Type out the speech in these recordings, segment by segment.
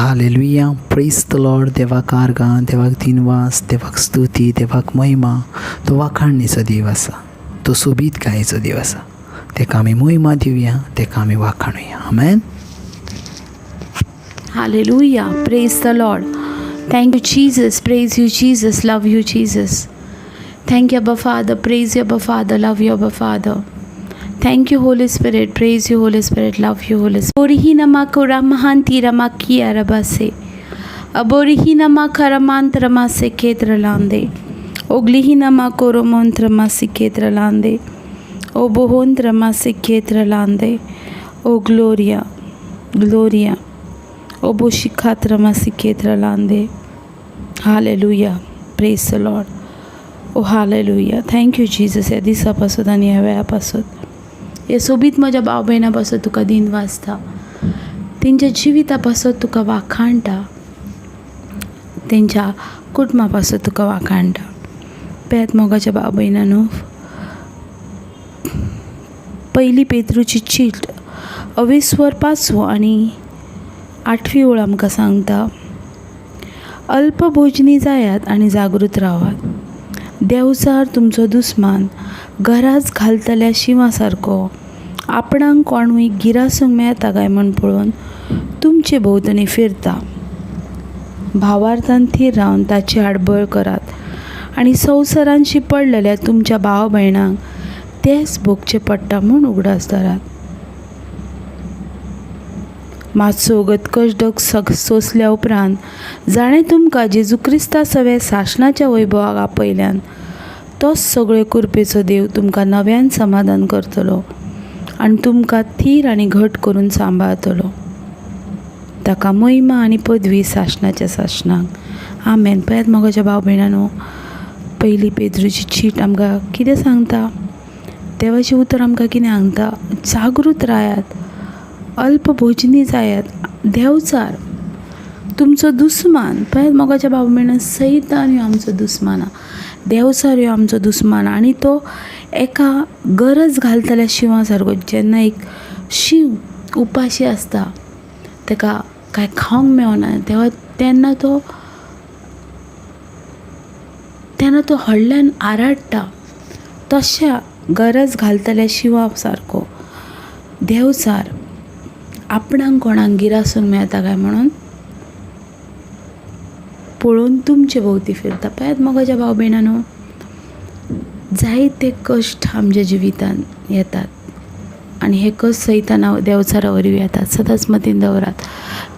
Hallelujah, praise the Lord. देवाक आर्गां, देवाक दिनवास, देवाक स्तुती, देवाक महिमा. तो वाखाणणेचो देव आसा, तो सोबीत गायेचो देव आसा. तेका आमी महिमा दिवया, तेका आमी वाखाणुया. आमेन. Hallelujah. Praise the Lord. Thank you, Jesus. Praise you, Jesus. Love you, Jesus. Thank you, Abba Father. Praise you, Abba Father. Love you, Abba Father. Thank you, Holy Spirit. Praise you, Holy Spirit. Love you, Holy Spirit. Aborihi namakura mahanti ramakia rabase. Aborihi namakara mantra mase kedralande. Oglihi namakoro mantra mase kedralande. Obohontra mase kedralande. O Gloria. Gloria. Obo shikatra masiketra lande. Hallelujah. Praise the Lord. Oh hallelujah. Thank you Jesus. या दिसापासून आणि ह्या वेळापासून हे सोबीत म्हज्या भाव भयणां तुका दिन वाजता, तेंच्या जिवितापासून तुका वाखाणटा, तेंच्या कुटुंबापासून तुका वाखाणटा. पेत मोगाच्या भाव भयणांनो, पहिली पेद्रूची चीट 20 आणि 8वी ओळ आमकां सांगता, अल्पभोजनी जायात आनी जागृत रावात. देवचार तुमचो दुस्मान घराच घालतल्या शिवा सारको आपणाक कोणूय गिरासूंक मेळटा काय म्हण पळोवन तुमचे भोंवतणी फिरता. भावार्थान थीर रावन ताची आडबळ करात आनी संवसारांशी पडलेल्या तुमच्या भाव भयणांक तेच भोगचें पडटा म्हूण उगडास धरात. मातसो गतकशडक सोंसल्या उपरांत जाणें तुमकां जेजू क्रिस्ता सवे सासणाच्या वैभवाक आपयल्यान तोच सगळे कृपेचो देव तुमकां नव्यान समाधान करतलो आनी तुमकां थीर आनी घट करून सांबाळतलो. ताका महिमा आनी पदवी सासणाच्या सासणाक. आमेन. पळयात मोगाच्या भाव भयणांनो, पहिली पेद्रूची चीट आमकां कितें सांगता? देवाचें उतर आमकां कितें सांगता? जागृत रायात, अल्पभोजनी जायात. देवचार तुमचो दुस्मान. पळयात मोगाच्या भाव भयणां, सैतान ह्यो आमचो दुस्मान, देवचार ह्यो आमचो दुस्मान आनी तो एका गरज घालतल्या शिवा सारको. जेन्ना एक शीव उपाशी आसता, तेका कांय खावंक मेळना, तेन्ना तो हडल्यान आराडटा. तशा गरज घालतल्या शिवा सारको देवचार आपणाक कोणाक गिरासूंक मेळटा काय म्हणून पळोवन तुमचे भोंवती फिरता. पळयात मोगाच्या भाव भयणांनो, जायते कश्ट आमच्या जिवितान येतात आनी हे कश्ट सैताना देवचारा वरवीं येतात. सदांच मतीन दवरात,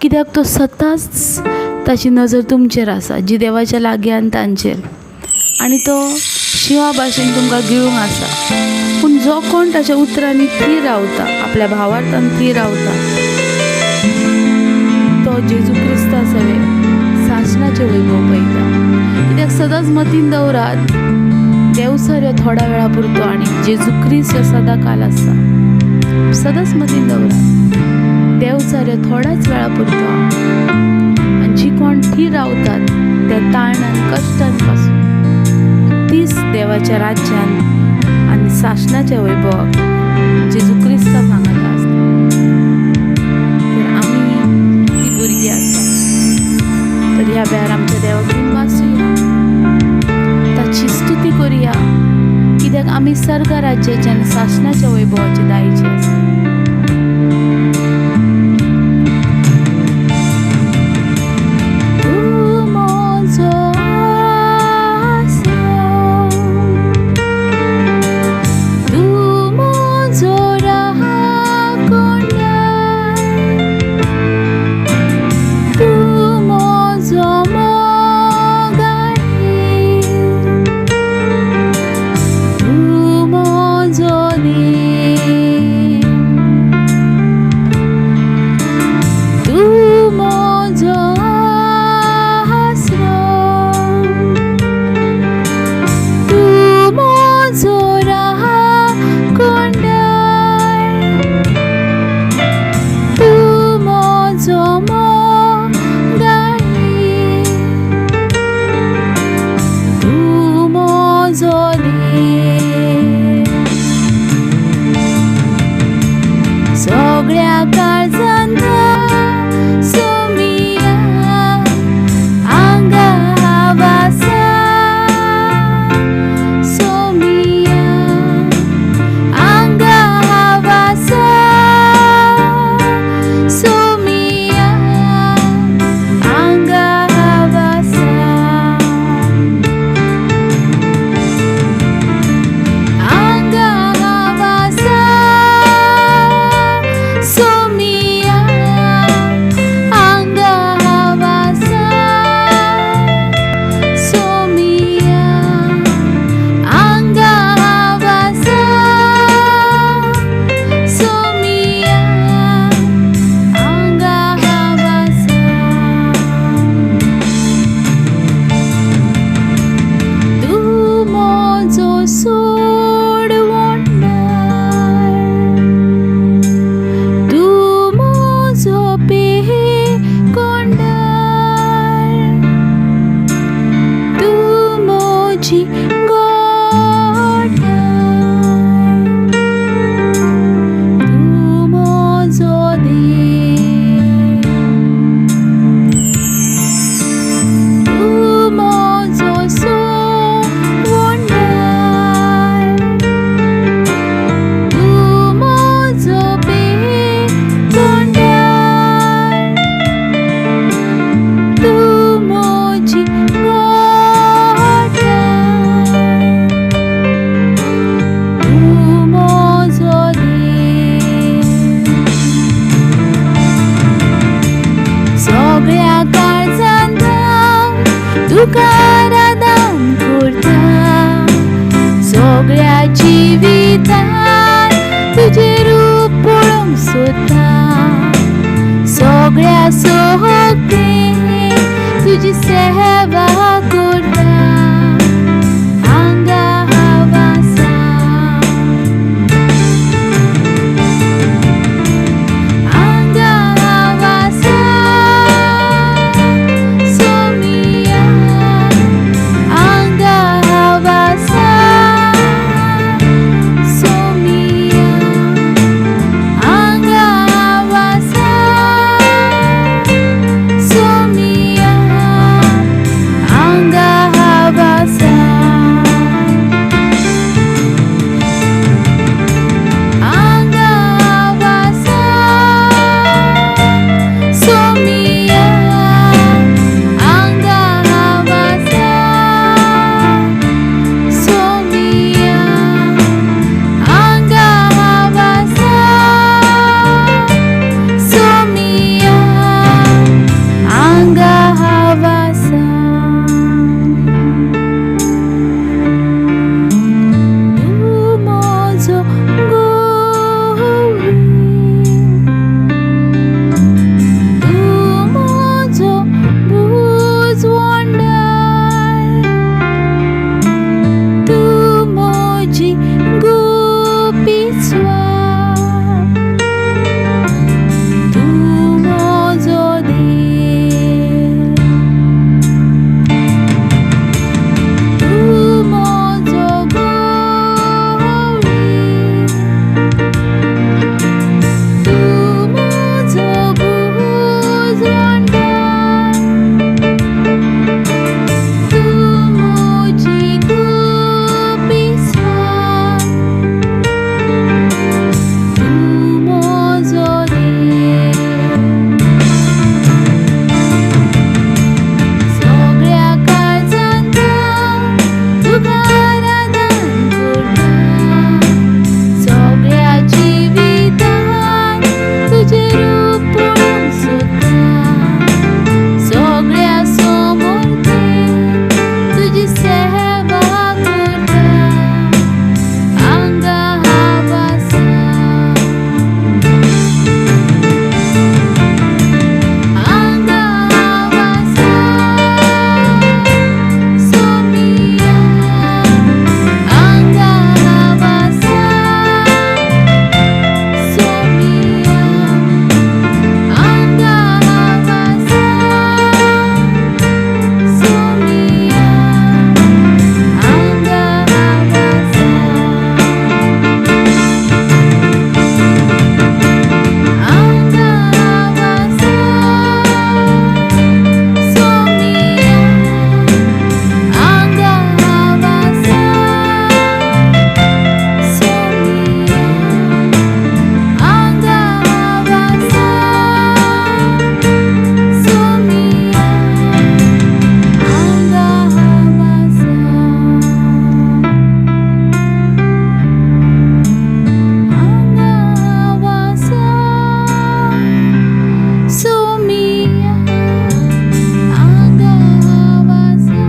कित्याक तो सदांच ताची नजर तुमचेर आसा, जी देवाच्या लागीं तांचेर, आनी तो शिवा भाशेन तुमकां गिळूंक आसा. पूण जो कोण ताच्या उतरांनी थीर रावता, आपल्या भावार्थान थीर रावता, तो जेजू क्रिस्ता सवे सासणाचे वैभव पळयता. कित्याक सदांच मतीन दवरात, देवचार ह्यो थोड्या वेळा पुरतो आनी जेजू क्रिस्त ह्यो सदां काल आसता. सदांच मतीन दवरात, देवचार ह्यो थोड्याच वेळा पुरतो आनी जी कोण थीर रावतात त्या ताळणान कश्टान पासून तीच देवाच्या राज्यान आनी सासणाच्या वैभवाक जेजू क्रिस्ताक सांगता आसता. तर आमी ती भुरगीं आसा. तर ह्या वेळार आमच्या देवाक वाचुया, ताची स्तुती करुया, कित्याक आमी सर्ग राज्याचे आनी सासणाच्या वैभवाचे दायचे आसा. तुका आराधन करता सगळ्या जिवितांत तुझे रूप पळोवंक सोदता सगळ्या सोबतेन तुजी सेवा करता हांगा हांव आसा हांगा हांव आसा सोमिया हांगा हांव आसा सोमिया हांगा हांव आसा सोमिया हांगा हांव आसा हांगा हांव आसा सोमिया हांगा हांव आसा सोमिया हांगा हांव आसा सोमिया हांगा हांव आसा तूं म्हजो गोवी तूं म्हजो बुजवंदार तूं म्हजी गोपी स्वार तूं म्हजो देव तूं म्हजो गोवी तूं म्हजो बुजवंदार तूं म्हजी गोपी स्वार तूं म्हजो देव सगळ्या काळजांत तुका आराधन करता सगळ्या जिवितांत तुजें रूप पळोवंक सोदता सगळ्या समोरतेन तुजी सेवा करता हांगा हांव आसा हांगा हांव आसा सोमिया हांगा हांव आसा सोमिया हांगा हांव आसा सोमिया हांगा हांव आसा हांगा हांव आसा सोमिया हांगा हांव आसा सोमिया हांगा हांव आसा सोमिया हांगा हांव आसा हांगा हांव आसा सोमिया हांगा हांव आसा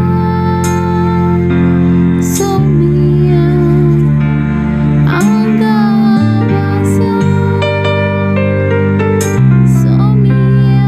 सोमिया हांगा हांव आसा सोमिया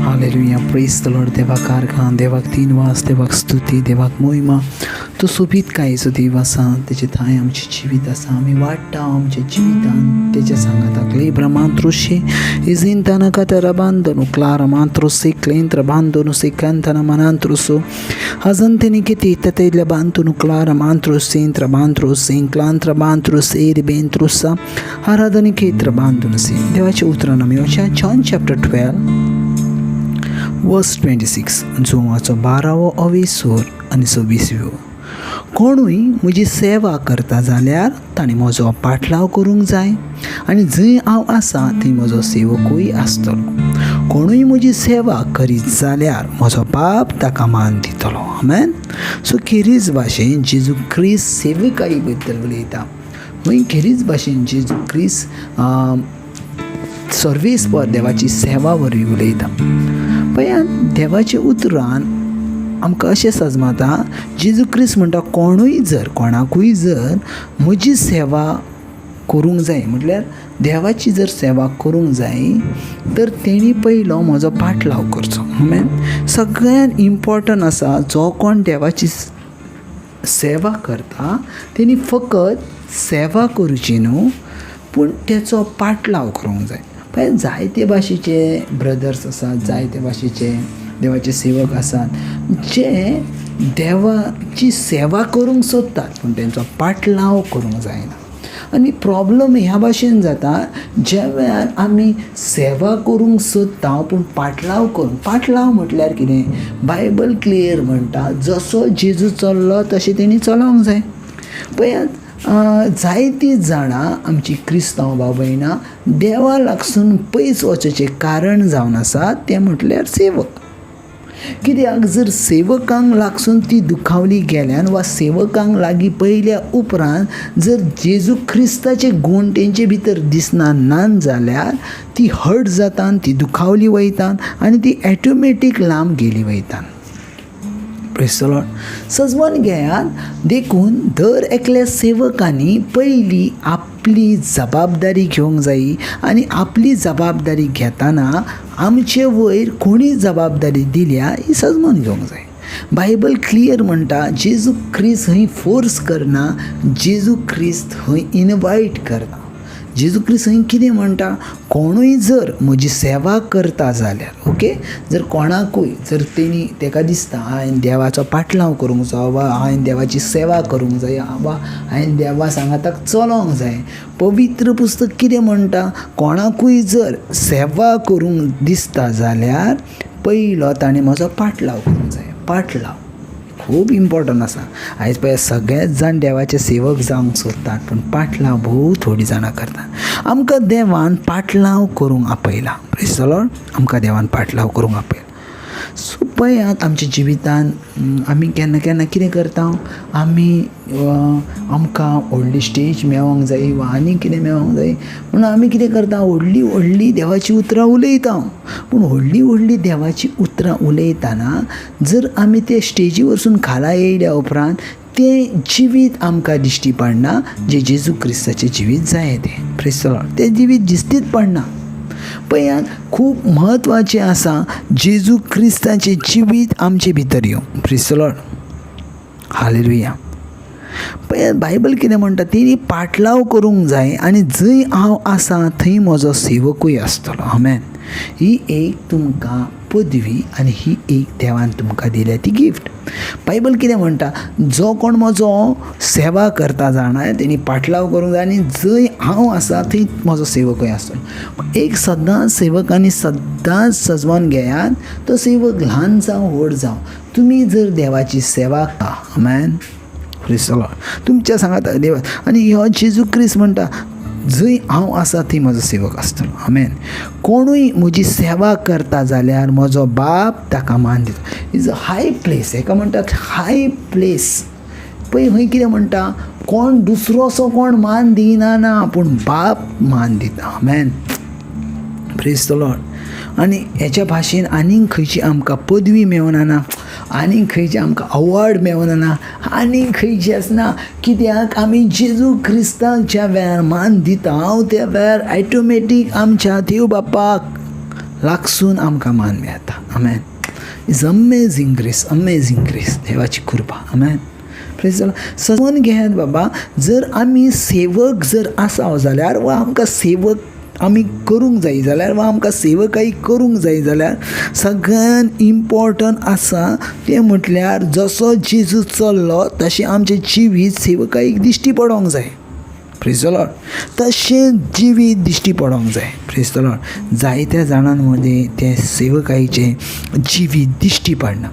हालेलुया प्रेज द लॉर्ड देवाक आर्गां देवाक दिनवास देवाक स्तुती देवाक महिमा तो सोबीत कायेचो देव आसा तेजे थंय आमचें जिवीत आसा आमी वाडटा आमच्या जिवितान तेज्या सांगाताक लेब्रामांत्रोशे इजिंताना कातराबांदोनु क्लारामांत्रोसे क्लेंत्रबांदोनु सेकांताना मानांत्रोसो Hazanteniketi tatele bantunu clara mantro sentra bantro senclantra bantro seri bentrusa haradhaniketra bantunu se देवाचे उतर आमी वचया John chapter 12 verse 26 जोमाचो 12वो अवेसूर आनी 26 कोणूय म्हजी सेवा करता जाल्यार ताणें म्हजो पाटलाव करूंक जाय आनी जंय हांव आसा थंय म्हजो सेवकूय आसतलो कोणूय म्हजी सेवा करीत जाल्यार म्हजो बाप ताका मान दितलो. आमेन. सो खेरीज भाशेन जेजू ख्रिस्त सेवकाई बद्दल उलयता. खंय खेरीज भाशेन जेजू ख्रिस्त सर्वीस फॉर देवाची सेवा वरवीं उलयता. पळयात देवाच्या उतरान आमकां अशें सजमाता जेजू ख्रिस्त म्हणटा कोणाकूय जर म्हजी सेवा करूंक जाय म्हटल्यार देवाची जर सेवा करूंक जाय तर तेणी पयलो म्हजो पाटलाव करचो. आमेन. सगळ्यात इम्पॉर्टंट आसा जो कोण देवाची सेवा करता तेणी फकत सेवा करची न्हू पूण तेचो पाटलाव करूंक जाय. पळय जायते भाशेचे ब्रदर्स आसात, जायते भाशेचे देवाचे सेवक आसात जे देवाची सेवा करूंक सोदतात पूण तेंचो पाटलाव करूंक जायना. आनी प्रॉब्लम ह्या भाशेन जाता ज्या वेळार आमी सेवा करूंक सोदता पूण पाटलाव म्हटल्यार कितें. बायबल क्लियर म्हणटा जसो जेजू चल्लो तशें तेणी चलोंक जाय. पळयात जायतीं जाणां आमची क्रिस्तांव भाव भयणां देवा लागसून पयस वचचें कारण जावन आसात तें म्हटल्यार सेवक. कित्याक जर सेवकांक लागसून ती दुखावली गेल्यान वा सेवकांक लागीं पयल्या उपरांत जर जेजू ख्रिस्ताचे गुण तेंचे भितर दिसना नान जाल्यार ती हर्ट जातात, ती दुखावली वयतात आनी ती ऑटोमॅटीक लांब गेली वयतात. Praise the Lord. सजमून घेयात देखून दर एकल्या सेवकांनी पयली आपली जबाबदारी घेवंक जायी आनी आपली जबाबदारी घेताना आमचे वयर कोणी जबाबदारी दिल्या ही सजमून घेवंक जाय. बायबल क्लियर म्हणटा जेजू ख्रिस्त थंय फोर्स करना, जेजू ख्रिस्त थंय इनवायट करता. जेजू ख्रिस्त थंय कितें म्हणटा कोणूय जर म्हजी सेवा करता जाल्यार ओके जर कोणाकूय जर तेणी तेका दिसता हांवें देवाचो पाटलाव करूंक जाय वा हांवें देवाची सेवा करूंक जाय वा हांवें देवा सांगाताक चलोंक जाय. पवित्र पुस्तक कितें म्हणटा कोणाकूय जर सेवा करूंक दिसता जाल्यार पयलो ताणें म्हजो पाटलाव करूंक जाय. पाटलाव खूब इम्पॉर्टंट आसा. आयज पळय सगळेच जाण देवाचे सेवक जावंक सोदतात पूण पाटलाव भोव थोडीं जाणां करतात. आमकां देवान पाटलाव करूंक आपयला. Praise the Lord. आमकां देवान पाटलाव करूंक आपयला. सो पळयात आमच्या जिवितान आमी केन्ना केन्ना कितें करता आमी आमकां व्हडली स्टेज मेळोंक जाय वा आनी कितें मेळोंक जाय म्हणून आमी कितें करता व्हडली देवाची उतरां उलयता. पूण व्हडली देवाची उतरां उलयतना जर आमी ते स्टेजी वरसून खाला येयल्या उपरांत तें जिवीत आमकां दिश्टी पडना जे जेजू क्रिस्ताचें जिवीत जाय तें. Praise the Lord. तें जिवीत दिश्टीच पडना. पळयात खूब म्हत्वाचें आसा जेजू क्रिस्ताचें जिवीत आमचे भितर येवं. Praise the lord. हालेलुया. पळयात बायबल कितें म्हणटा तेणी पाटलाव करूंक जाय आनी जंय हांव आसा थंय म्हजो सेवकूय आसतलो. आमेन. ही एक तुमकां पदवी आनी ही एक देवान तुमकां दिल्या ती गिफ्ट. बायबल कितें म्हणटा जो कोण म्हजो सेवा करता जाणा तेणी पाटलाव करूंक जाय आनी जंय हांव आसा थंय म्हजो सेवकूय आसतलो. एक सदांच सेवकांनी सदांच सजवून घेयात तो सेवक ल्हान जावं व्हड जावं तुमी जर देवाची सेवा आमेन प्रेज द लॉर्ड तुमच्या सांगात देवा आनी हो जेजू ख्रिस्त म्हणटा जंय हांव आसा थंय म्हजो सेवक आसतलो. आमेन. कोणूय म्हजी सेवा करता जाल्यार म्हजो बाप ताका मान दिता. Is a high place. हेका म्हणटात हाय प्लेस. पळय खंय कितें म्हणटा कोण दुसरोसो कोण मान दिना ना पूण बाप मान दिता. आमेन. Praise the lord. आनी हेच्या भाशेन आनीक खंयची आमकां पदवी मेळना ना आनीक खंयची आमकां अवॉर्ड मेळना ना आनीक खंयची आसना कित्याक आमी जेजू क्रिस्ताक ज्या वेळार मान दिता त्या वेळार ऑटोमॅटीक आमच्या देव बापाक लागसून आमकां मान मेळटा. आमेन. Is amazing grace. Amazing grace. देवाची कृपा. आमेन. Praise the lord. समजून घेयात बाबा जर आमी सेवक जर आसा जाल्यार वा आमकां सेवक आमी करूंक जाय जाल्यार वा आमकां सेवकाई करूंक जाय जाल्यार सगळ्यात इम्पॉर्टंट आसा तें म्हटल्यार जसो जेजू चल्लो तशें आमचें जिवीत सेवकाईक दिश्टी पडोंक जाय. Praise the Lord. तशें जिवीत दिश्टी पडोंक जाय. Praise the Lord. जायत्या जाणां मदीं तें सेवकाईचें जिवीत दिश्टी पडना.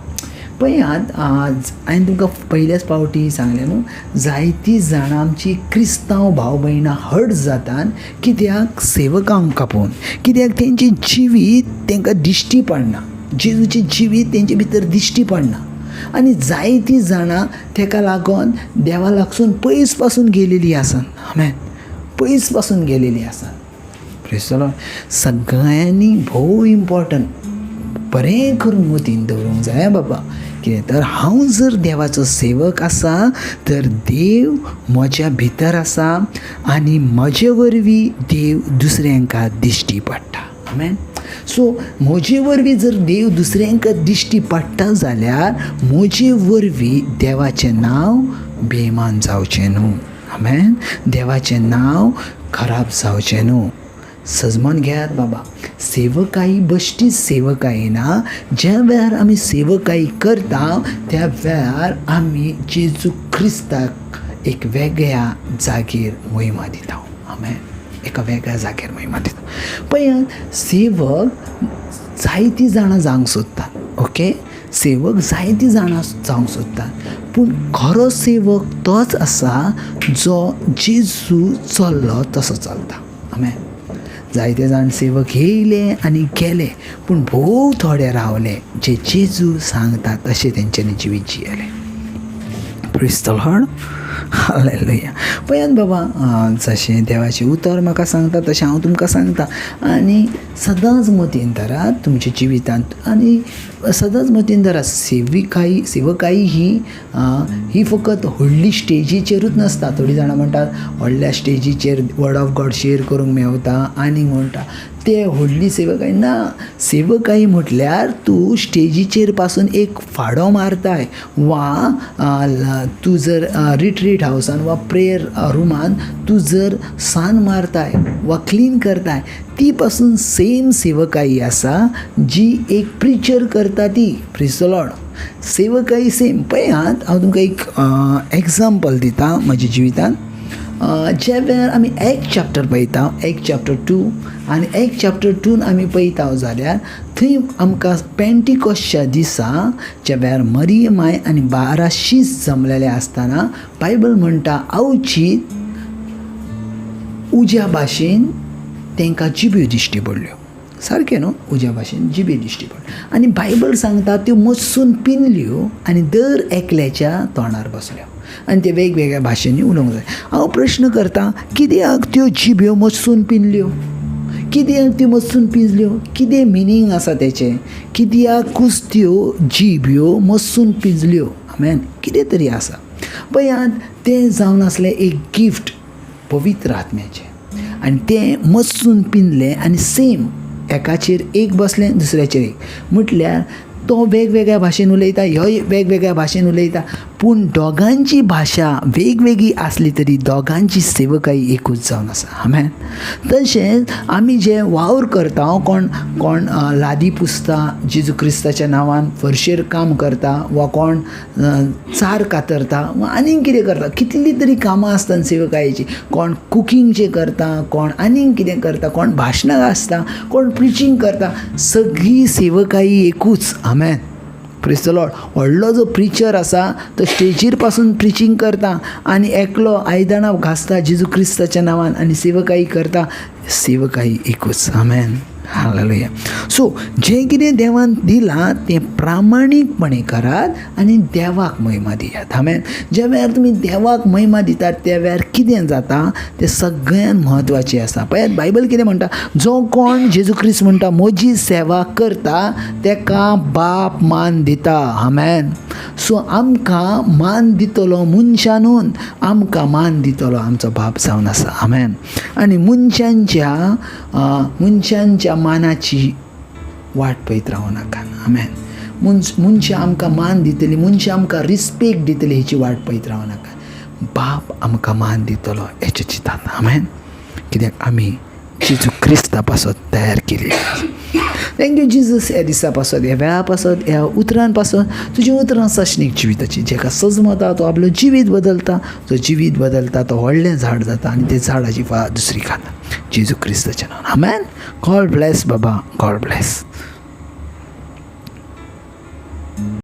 पळयात हांवें तुमकां पयल्याच फावटी सांगलें न्हू, जायतीं जाणां आमची क्रिस्तांव भाव भयणां हर्ट जातात कित्याक सेवकांक कापून, कित्याक तेंचें जिवीत तांकां दिश्टी पडना, जेजूचें जिवीत तेंचे भितर दिश्टी पडना. आनी जायतीं जाणां ताका लागून देवा लागसून पयस पासून गेलेलीं आसात. आमेन. पयस पासून गेलेलीं आसात. Praise the Lord. सगळ्यांनी भोव इम्पॉर्टंट बरें करून मतीन दवरूंक जाय बाबा. कितें तर हांव जर देवाचो सेवक आसा तर देव म्हज्या भितर आसा आनी म्हजे वरवीं देव दुसऱ्यांका दिश्टी पडटा. आमेन. सो म्हजे वरवीं जर देव दुसऱ्यांका दिश्टी पडटा जाल्यार म्हजे वरवीं देवाचें नांव बेमान जावचें न्हू. आमेन. देवाचें नांव खराब जावचें न्हू. सजमन घेयात बाबा. सेवकाई बश्टीच सेवकाई ना. ज्या वेळार आमी सेवकाई करता त्या वेळार आमी जेजू क्रिस्ताक एक वेगळ्या जागेर महिमा दिता. आमेन. एका वेगळ्या जाग्यार महिमा दिता. पळयात, सेवक जायतीं जाणां जावंक सोदतात. ओके. सेवक जायतीं जाणां जावंक सोदतात, पूण खरो सेवक तोच आसा जो जेजू चल्लो तसो चलता. आमेन. जायते जाण सेवक येयले आनी गेले, पूण भोव थोडे रावले जे जेजू सांगता तशें तेंच्यांनी जिवीत जियेलें. Praise the lord. हालेलुया. पळयात बाबा, जशें देवाचें उतर म्हाका सांगता तशें हांव तुमकां सांगता. आनी सदांच मतीन धरात तुमच्या जिवितांत, आनी सदांच मतीन धरात सेवकाई ही फकत व्हडली स्टेजीचेरूच नासता. थोडीं जाणां म्हणटात व्हडल्या स्टेजीचेर वर्ड ऑफ गॉड शेअर करूंक मेवता आनी म्हणटा ते व्हडली सेवकाई ना. सेवकाई म्हटल्यार तूं स्टेजीचेर पासून एक फाडो मारताय, वा तूं जर रिट्रीट हावसान वा प्रेयर रुमान तूं जर सान मारताय वा क्लीन करताय, ती पासून सेम सेवकाई आसा जी एक प्रिचर करता ती. Praise the Lord. सेवकाई सेम. पळयात, हांव तुमकां एक एग्जाम्पल दिता म्हज्या जिवितान. ज्या वेळार आमी एक्ट चॅप्टर पळयता, एक्ट चॅप्टर 2, आनी एक्ट चॅप्टर 2 आमी पळयता जाल्यार थंय आमकां पेंटिकॉस्टच्या दिसा ज्या वेळार मरियमाय आनी 12 शीस जमलेले आसतना बायबल म्हणटा अवचीत उज्या भाशेन तांकां जिब्यो दिश्टी पडल्यो. सारकें न्हू. उज्या भाशेन जिबे दिश्टी पडल्यो. आनी बायबल सांगता त्यो मत्सून पिनल्यो आनी दर एकल्याच्या तोंडार बसल्यो आनी ते वेगवेगळ्या भाशेंनी उलोवंक जाय. हांव प्रश्न करतां, कित्याक त्यो जिब्यो मत्सून पिनल्यो? कित्याक त्यो मत्सून पिंजल्यो? कितें मिनींग आसा तेचें? कित्याकूच त्यो जिब्यो मत्सून पिंजल्यो? आमेन. कितें तरी आसा. पळयात, तें जावन आसलें एक गिफ्ट पवित्र आत्म्याचें, आनी तें मत्सून पिंजलें आनी सेम एकाचेर एक बसलें दुसऱ्याचेर एक. म्हटल्यार तो वेगवेगळ्या भाशेन उलयता, ह्यो वेगवेगळ्या भाशेन उलयता, पूण दोगांची भाशा वेगवेगळी आसली तरी दोगांची सेवकाई एकूच जावन आसा. आमेन. तशेंच आमी जे वावर करता, कोण लादी पुसता जेजू क्रिस्ताच्या नांवान, फरशेर काम करता, वा कोण चार कातरता, वा आनीक कितें करता, कितलीं तरी कामां आसतात सेवकायेची. कोण कुकींगचें करता, कोण आनीक कितें करता, कोण भाशणां आसता, कोण प्रिचींग करता. सगळी सेवकाई एकूच. आमेन. Praise the lord. व्हडलो जो प्रिचर आसा तो स्टेजीर पासून प्रिचींग करता आनी एकलो आयदनां घासता जेजू क्रिस्ताच्या नांवान आनी सेवकाई करता. सेवकाई एकूच. आमेन. हालेलुया. सो जें कितें देवान दिलां तें प्रामाणीकपणे करात आनी देवाक महिमा दियात. आमेन. ज्या वेळार तुमी देवाक महिमा दितात त्या वेळार कितें जाता तें सगळ्यांत म्हत्वाचें आसा. पळयात, बायबल कितें म्हणटा, जो कोण जेजू क्रिस्त म्हणटा म्हजी सेवा करता तेका बाप मान दिता. आमेन. सो आमकां मान दितलो मनशानून, आमकां मान दितलो आमचो बाप जावन आसा. आमेन. आनी मनशांच्या मानाची वाट पळयत रावूं नाका. आमेन. मनशां आमकां मान दितली, मनशां आमकां रिस्पेक्ट दितली, हेची वाट पळयत रावूं नाका. बाप आमकां मान दितलो हेचें चिंतात. आमेन. कित्याक आमी जेजू क्रिस्ता पासत तयार केली. Thank you Jesus. ह्या दिसा पासत, ह्या वेळा पासत, ह्या उतरान पासत, तुजें उतरां सशनीक जिविताची. जेका सजमता तो आपलो जिवीत बदलता, जो जिवीत बदलता तो व्हडलें झाड जाता आनी ते झाडाची फळां दुसरी खाता. जेजू क्रिस्ताच्या नांवान. आमेन. गॉड ब्लेस बाबा. God bless.